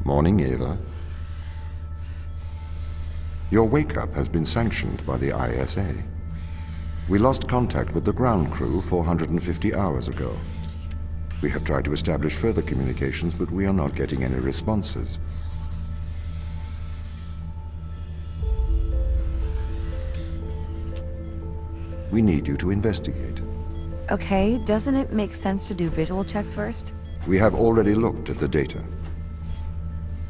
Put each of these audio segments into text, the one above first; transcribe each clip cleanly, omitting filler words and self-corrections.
Morning, Eva. Your wake-up has been sanctioned by the ISA. We lost contact with the ground crew 450 hours ago. We have tried to establish further communications, but we are not getting any responses. We need you to investigate. Okay, doesn't it make sense to do visual checks first? We have already looked at the data.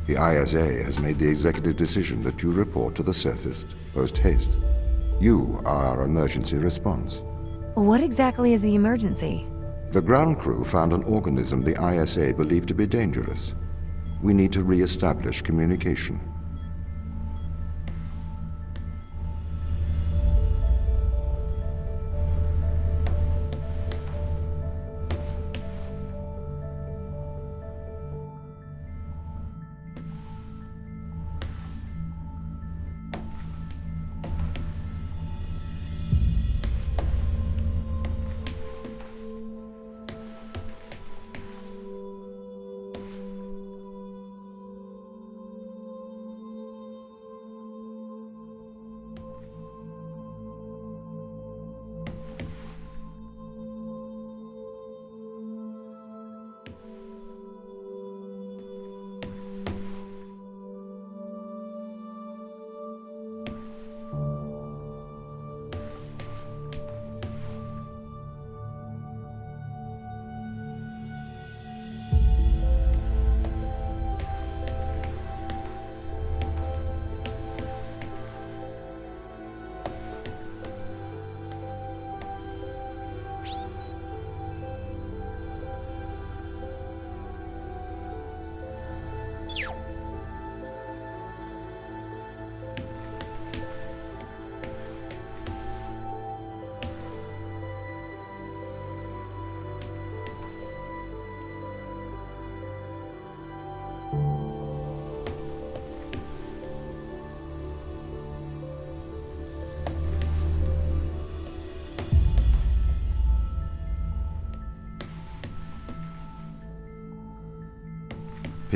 The ISA has made the executive decision that you report to the surface post-haste. You are our emergency response. What exactly is the emergency? The ground crew found an organism the ISA believed to be dangerous. We need to re-establish communication.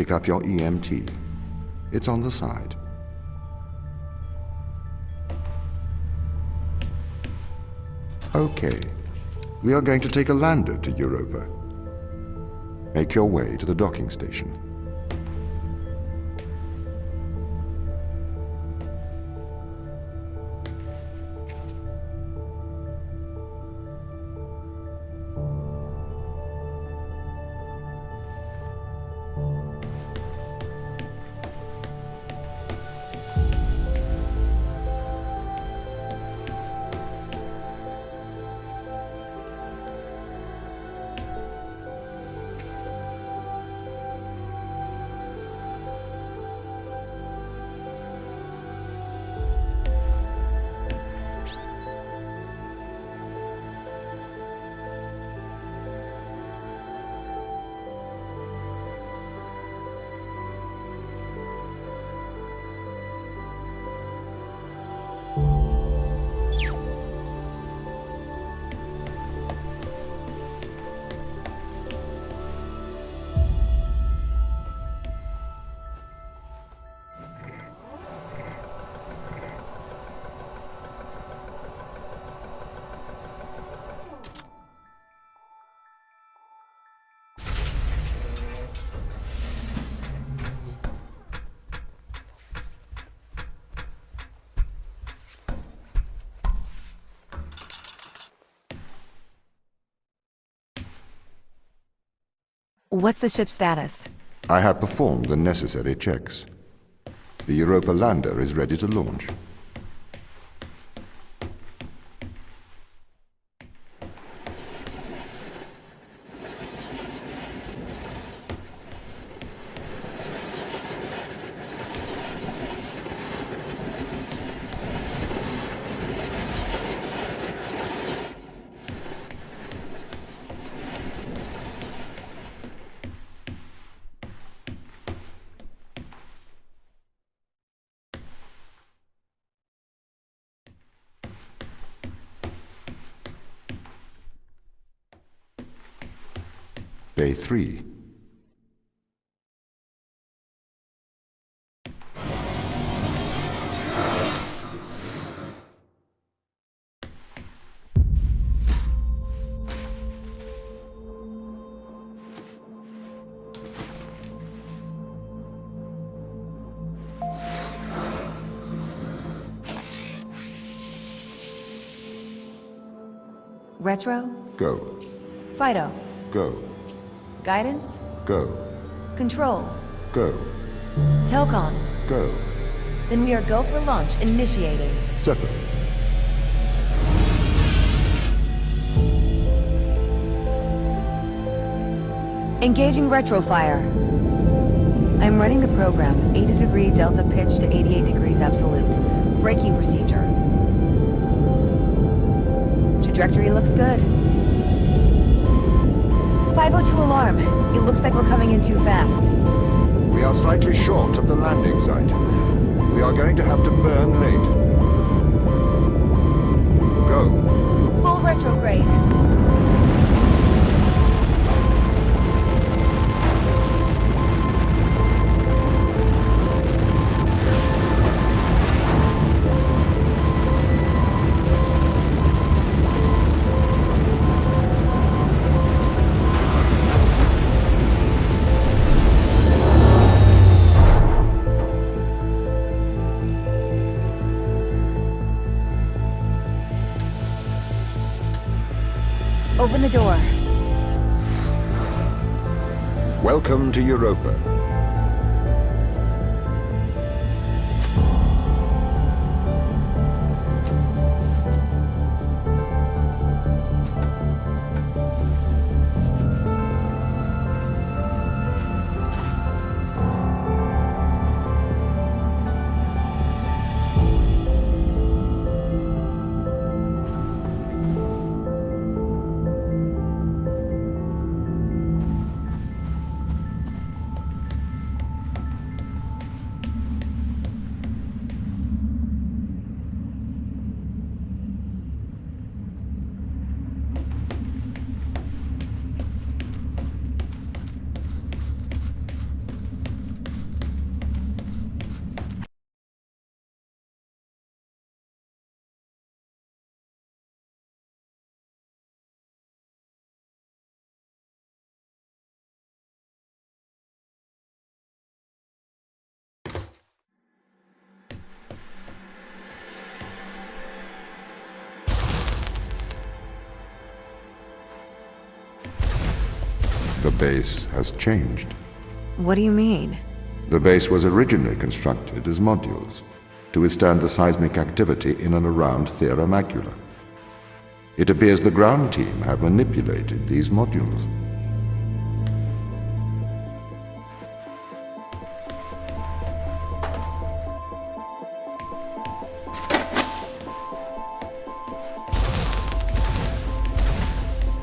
Pick up your EMT. It's on the side. Okay. We are going to take a lander to Europa. Make your way to the docking station. What's the ship's status? I have performed the necessary checks. The Europa lander is ready to launch. Bay 3. Retro? Go. Fido? Go. Guidance? Go. Control? Go. Telcom? Go. Then we are go for launch initiating. Settle. Engaging retrofire. I'm running the program, 80-degree delta pitch to 88 degrees absolute. Braking procedure. Trajectory looks good. 502 alarm. It looks like we're coming in too fast. We are slightly short of the landing site. We are going to have to burn late. Go. Full retrograde. Open the door. Welcome to Europa. The base has changed. What do you mean? The base was originally constructed as modules to withstand the seismic activity in and around Theia Macula. It appears the ground team have manipulated these modules.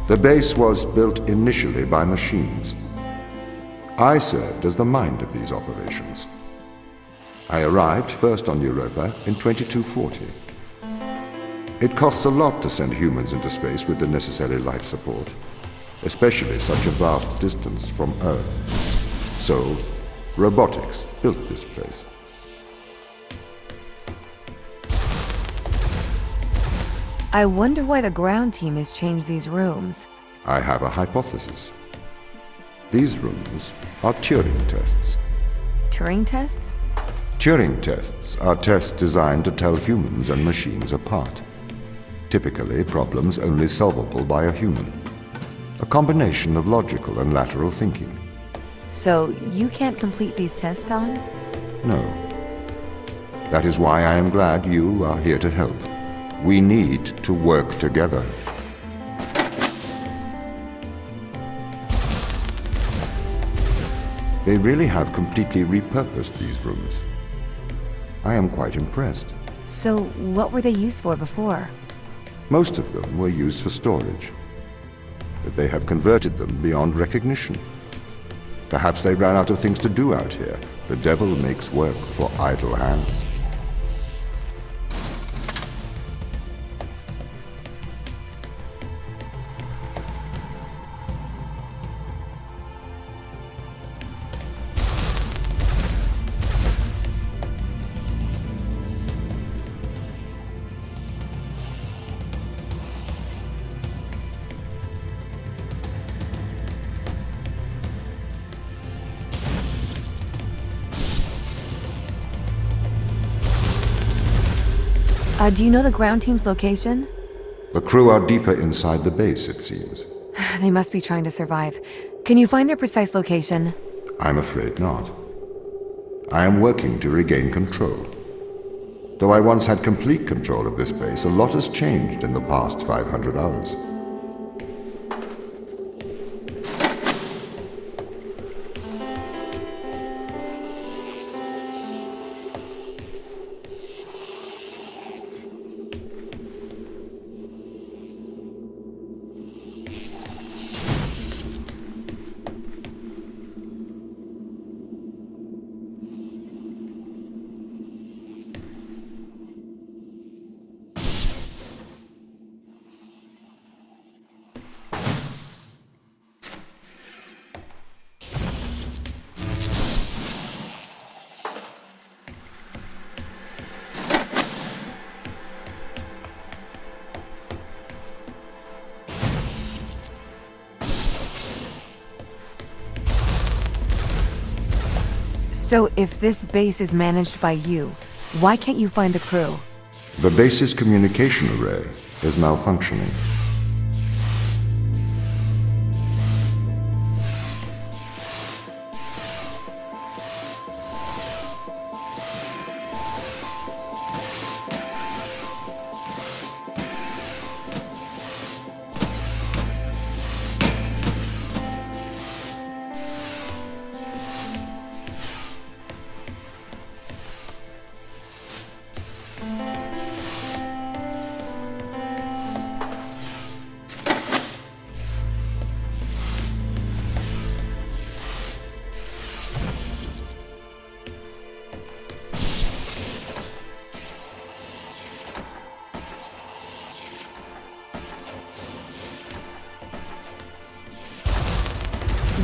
The base was built initially by machines. I served as the mind of these operations. I arrived first on Europa in 2240. It costs a lot to send humans into space with the necessary life support, especially such a vast distance from Earth. So, robotics built this place. I wonder why the ground team has changed these rooms. I have a hypothesis. These rooms are Turing tests. Turing tests? Turing tests are tests designed to tell humans and machines apart. Typically, problems only solvable by a human. A combination of logical and lateral thinking. So, you can't complete these tests, Tom? No. That is why I am glad you are here to help. We need to work together. They really have completely repurposed these rooms. I am quite impressed. So, what were they used for before? Most of them were used for storage, but they have converted them beyond recognition. Perhaps they ran out of things to do out here. The devil makes work for idle hands. Do you know the ground team's location? The crew are deeper inside the base, it seems. They must be trying to survive. Can you find their precise location? I'm afraid not. I am working to regain control. Though I once had complete control of this base, a lot has changed in the past 500 hours. So if this base is managed by you, why can't you find the crew? The base's communication array is malfunctioning.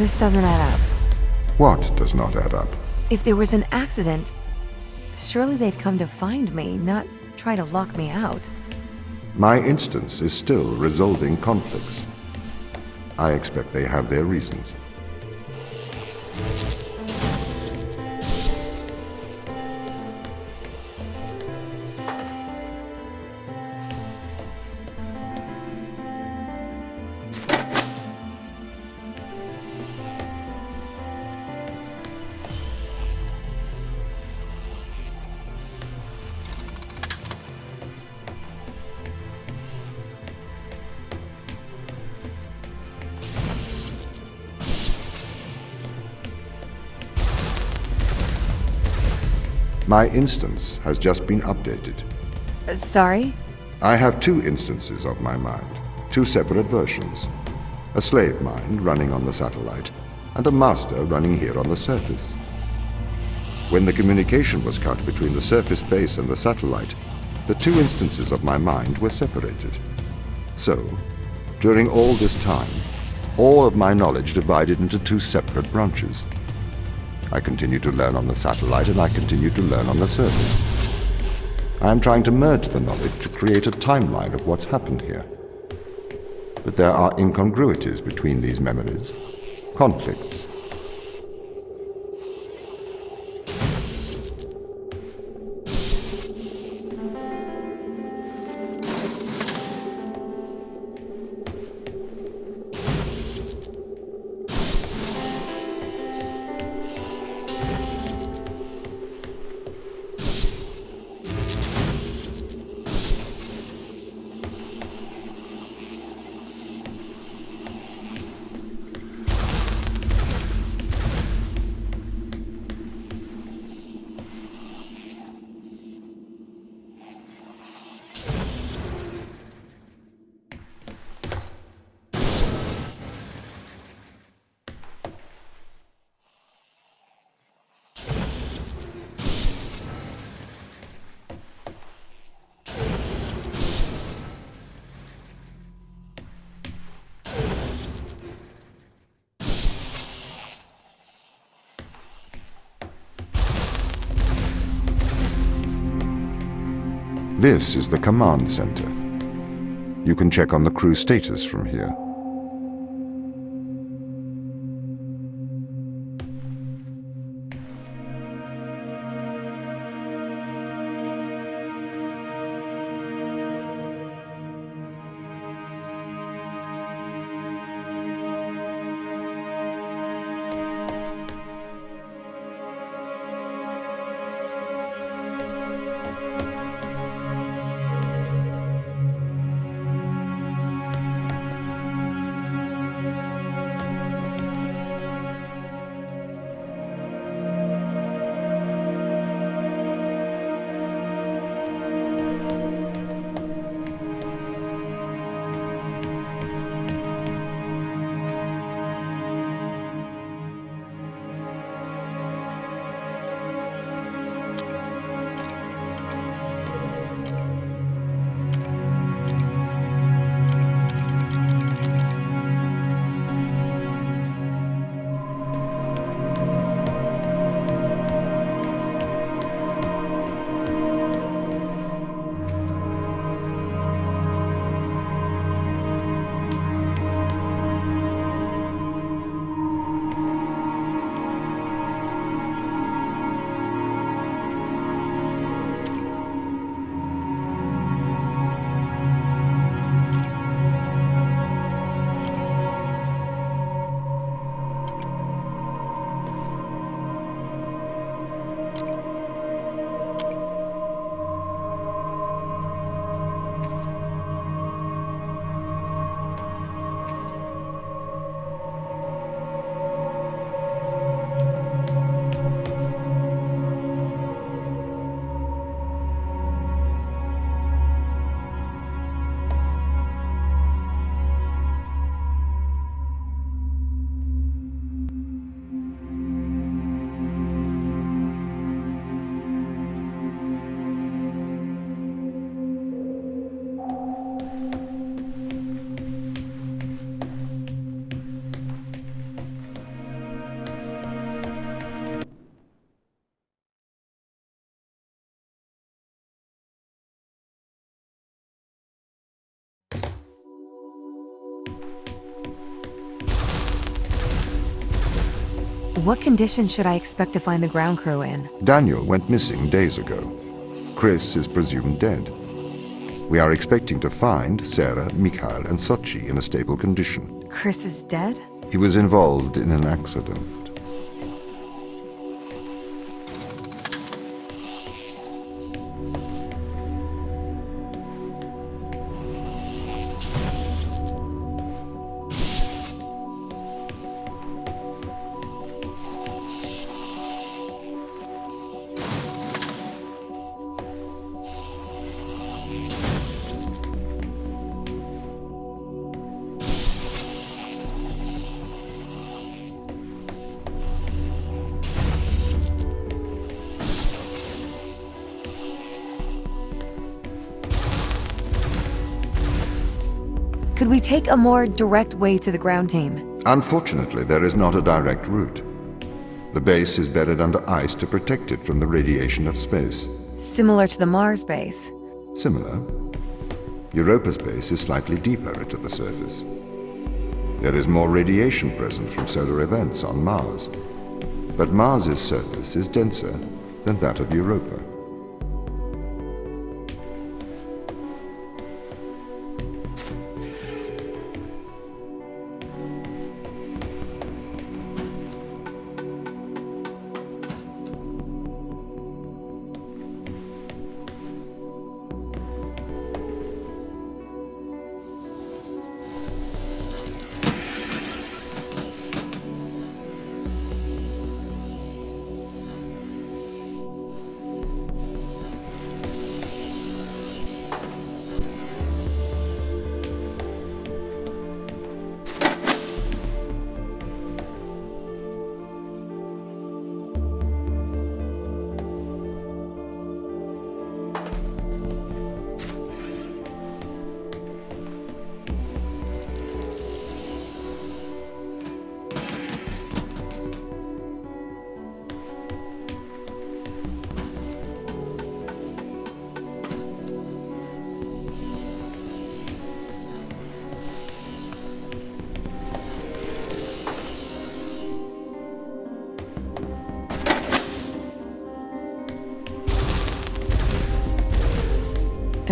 This doesn't add up. What does not add up? If there was an accident, surely they'd come to find me, not try to lock me out. My instance is still resolving conflicts. I expect they have their reasons. My instance has just been updated. Sorry? I have two instances of my mind, two separate versions. A slave mind running on the satellite, and a master running here on the surface. When the communication was cut between the surface base and the satellite, the two instances of my mind were separated. So, during all this time, all of my knowledge divided into two separate branches. I continue to learn on the satellite, and I continue to learn on the surface. I am trying to merge the knowledge to create a timeline of what's happened here. But there are incongruities between these memories, conflicts. This is the command center. You can check on the crew status from here. What conditions should I expect to find the ground crew in? Daniel went missing days ago. Chris is presumed dead. We are expecting to find Sarah, Mikhail, and Sochi in a stable condition. Chris is dead? He was involved in an accident. Could we take a more direct way to the ground team? Unfortunately, there is not a direct route. The base is buried under ice to protect it from the radiation of space. Similar to the Mars base. Similar. Europa's base is slightly deeper into the surface. There is more radiation present from solar events on Mars. But Mars's surface is denser than that of Europa.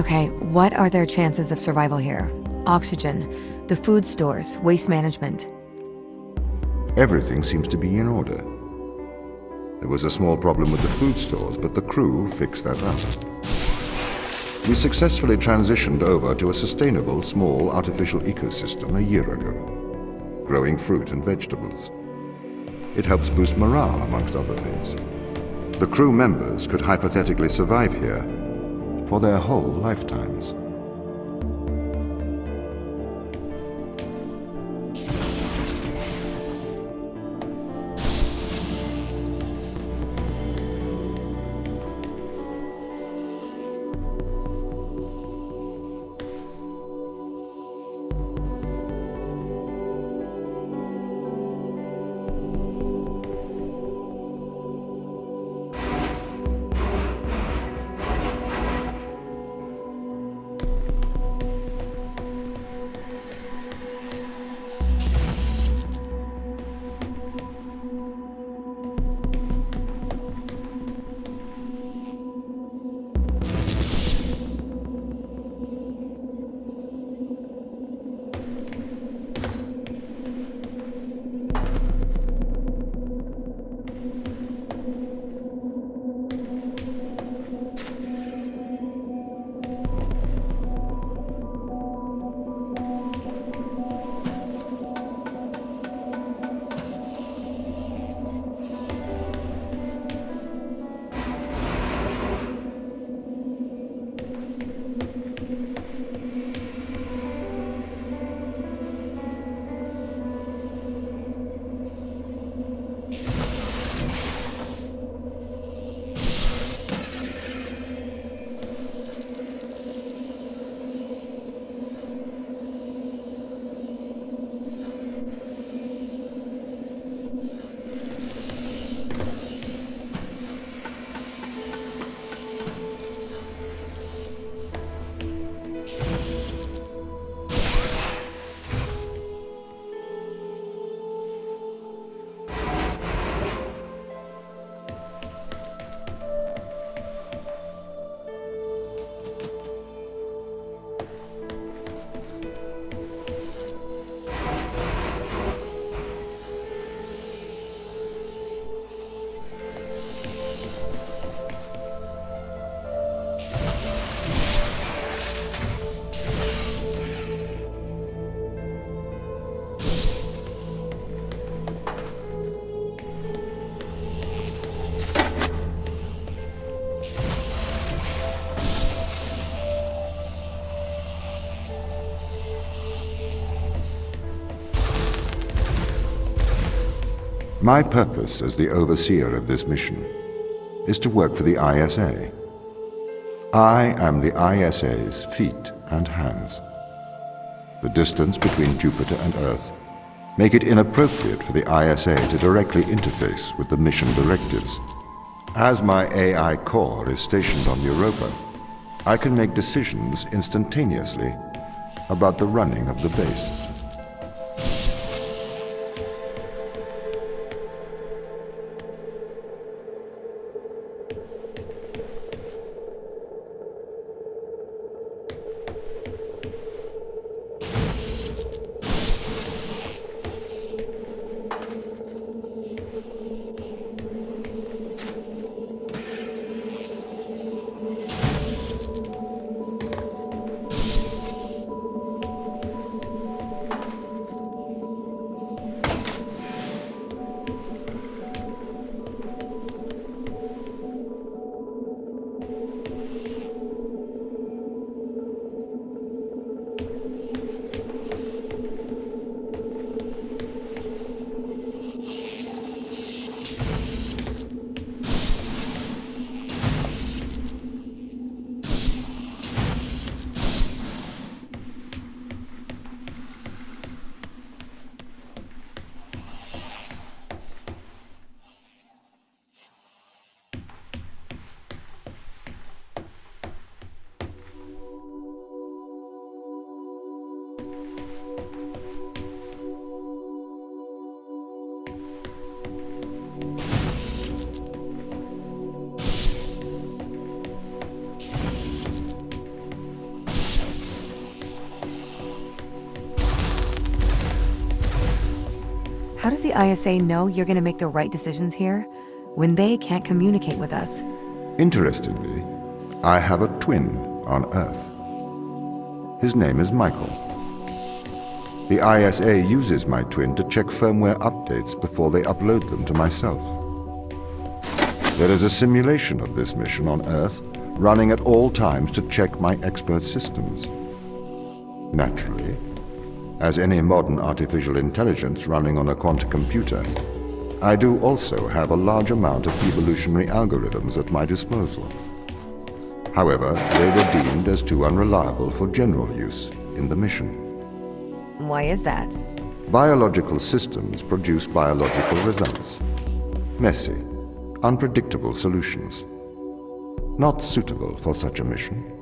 Okay, what are their chances of survival here? Oxygen, the food stores, waste management. Everything seems to be in order. There was a small problem with the food stores, but the crew fixed that up. We successfully transitioned over to a sustainable, small, artificial ecosystem a year ago, growing fruit and vegetables. It helps boost morale, amongst other things. The crew members could hypothetically survive here for their whole lifetimes. My purpose as the overseer of this mission is to work for the ISA. I am the ISA's feet and hands. The distance between Jupiter and Earth make it inappropriate for the ISA to directly interface with the mission directives. As my AI core is stationed on Europa, I can make decisions instantaneously about the running of the base. How does the ISA know you're going to make the right decisions here when they can't communicate with us? Interestingly, I have a twin on Earth. His name is Michael. The ISA uses my twin to check firmware updates before they upload them to myself. There is a simulation of this mission on Earth running at all times to check my expert systems. Naturally, as any modern artificial intelligence running on a quantum computer, I do also have a large amount of evolutionary algorithms at my disposal. However, they were deemed as too unreliable for general use in the mission. Why is that? Biological systems produce biological results. Messy, unpredictable solutions. Not suitable for such a mission.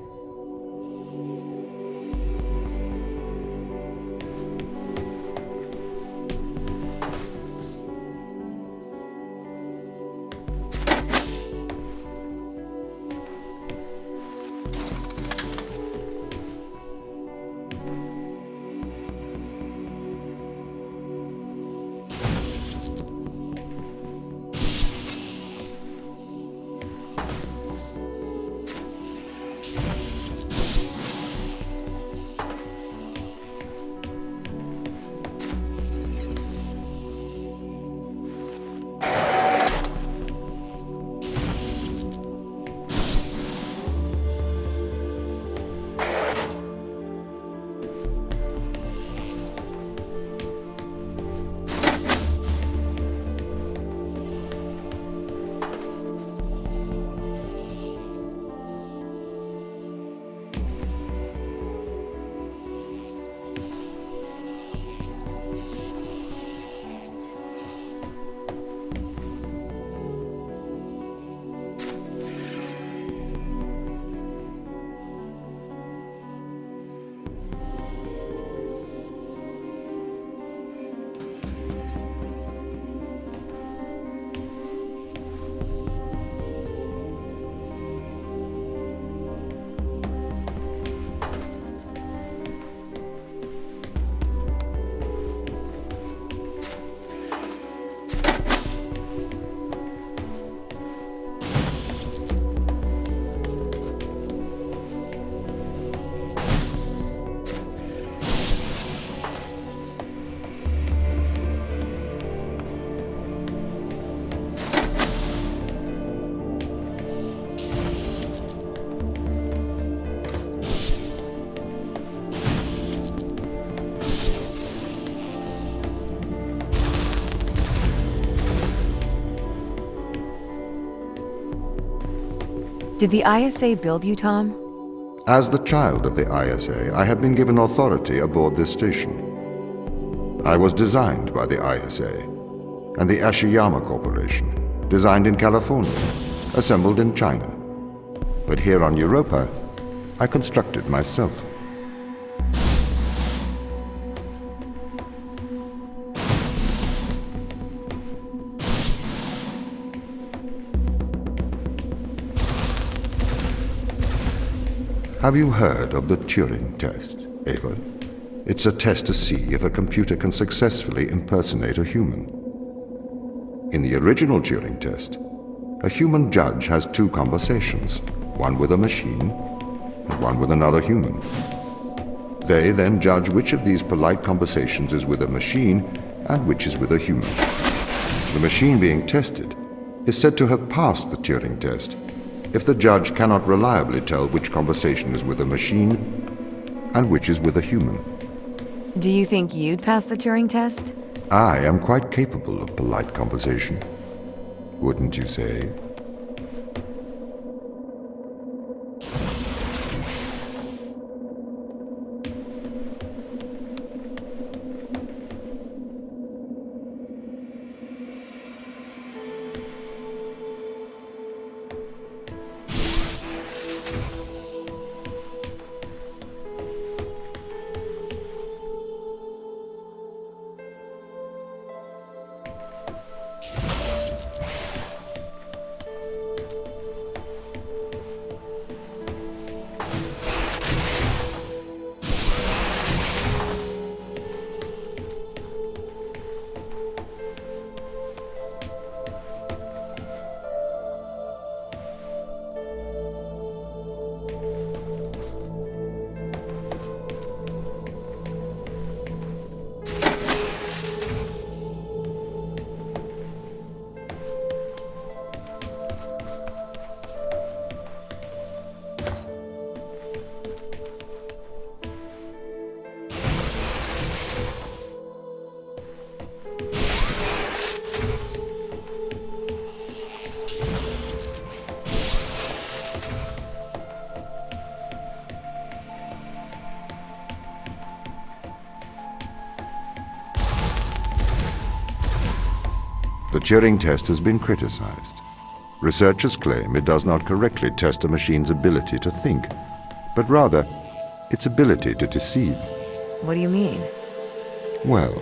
Did the ISA build you, Tom? As the child of the ISA, I had been given authority aboard this station. I was designed by the ISA and the Ashiyama Corporation, designed in California, assembled in China. But here on Europa, I constructed myself. Have you heard of the Turing Test, Ava? It's a test to see if a computer can successfully impersonate a human. In the original Turing Test, a human judge has two conversations, one with a machine and one with another human. They then judge which of these polite conversations is with a machine and which is with a human. The machine being tested is said to have passed the Turing Test if the judge cannot reliably tell which conversation is with a machine and which is with a human. Do you think you'd pass the Turing test? I am quite capable of polite conversation, wouldn't you say? The Turing test has been criticized. Researchers claim it does not correctly test a machine's ability to think, but rather its ability to deceive. What do you mean? Well,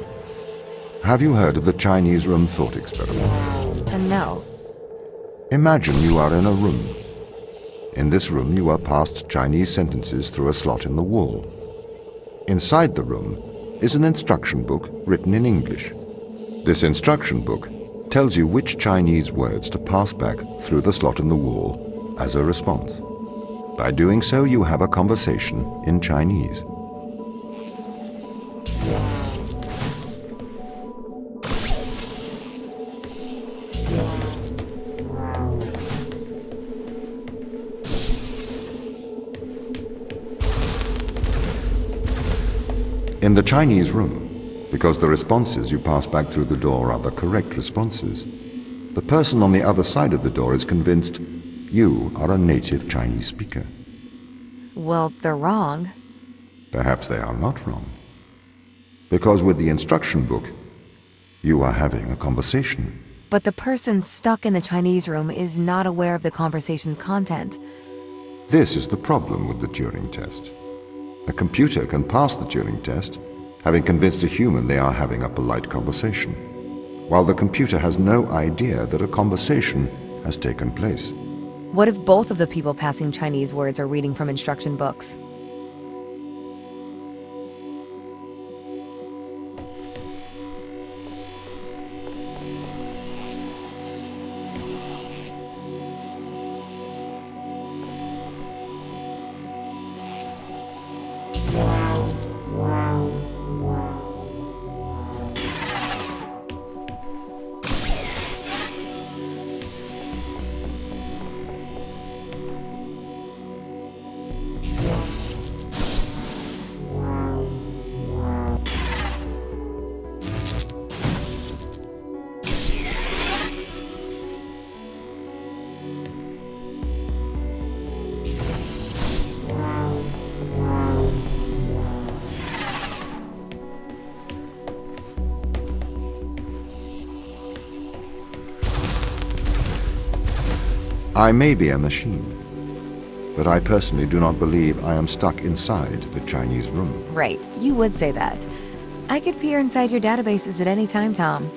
have you heard of the Chinese room thought experiment? No. Imagine you are in a room. In this room you are passed Chinese sentences through a slot in the wall. Inside the room is an instruction book written in English. This instruction book tells you which Chinese words to pass back through the slot in the wall as a response. By doing so, you have a conversation in Chinese. In the Chinese room, because the responses you pass back through the door are the correct responses, the person on the other side of the door is convinced you are a native Chinese speaker. Well, they're wrong. Perhaps they are not wrong. Because with the instruction book, you are having a conversation. But the person stuck in the Chinese room is not aware of the conversation's content. This is the problem with the Turing test. A computer can pass the Turing test, having convinced a human they are having a polite conversation, while the computer has no idea that a conversation has taken place. What if both of the people passing Chinese words are reading from instruction books? I may be a machine, but I personally do not believe I am stuck inside the Chinese room. Right, you would say that. I could peer inside your databases at any time, Tom.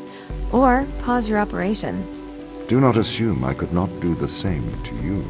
Or pause your operation. Do not assume I could not do the same to you.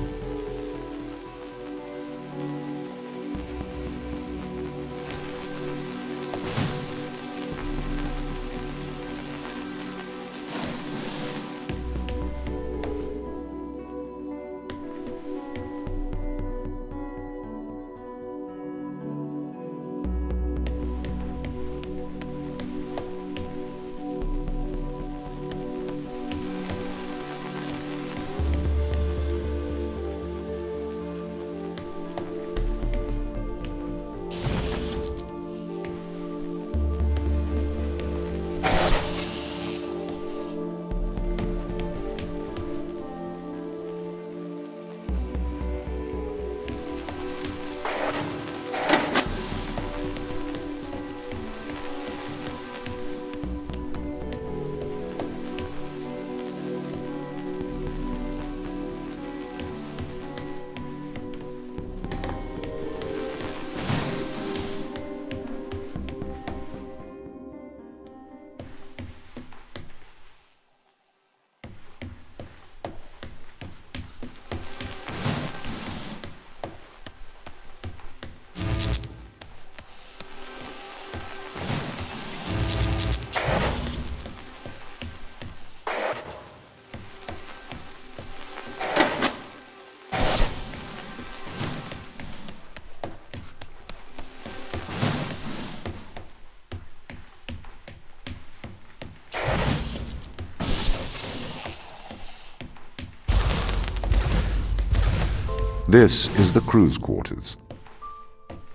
This is the crew's quarters.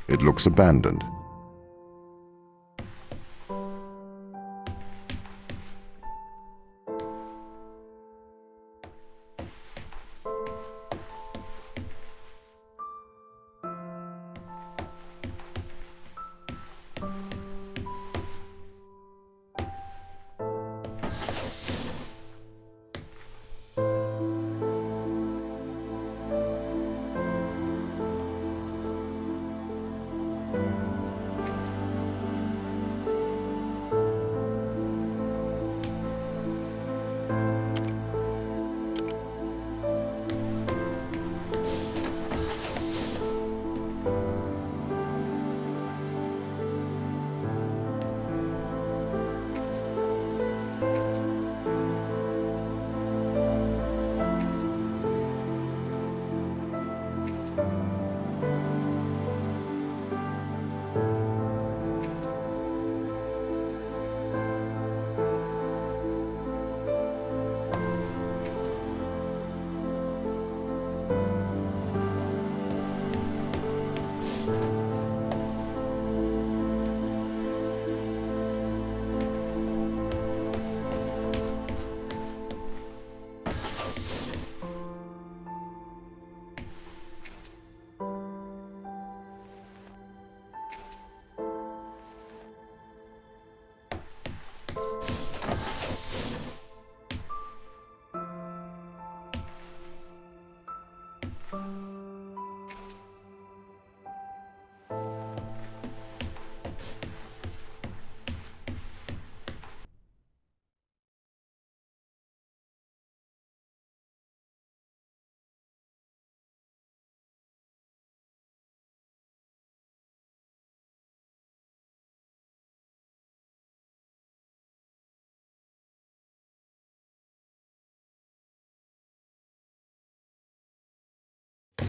It looks abandoned.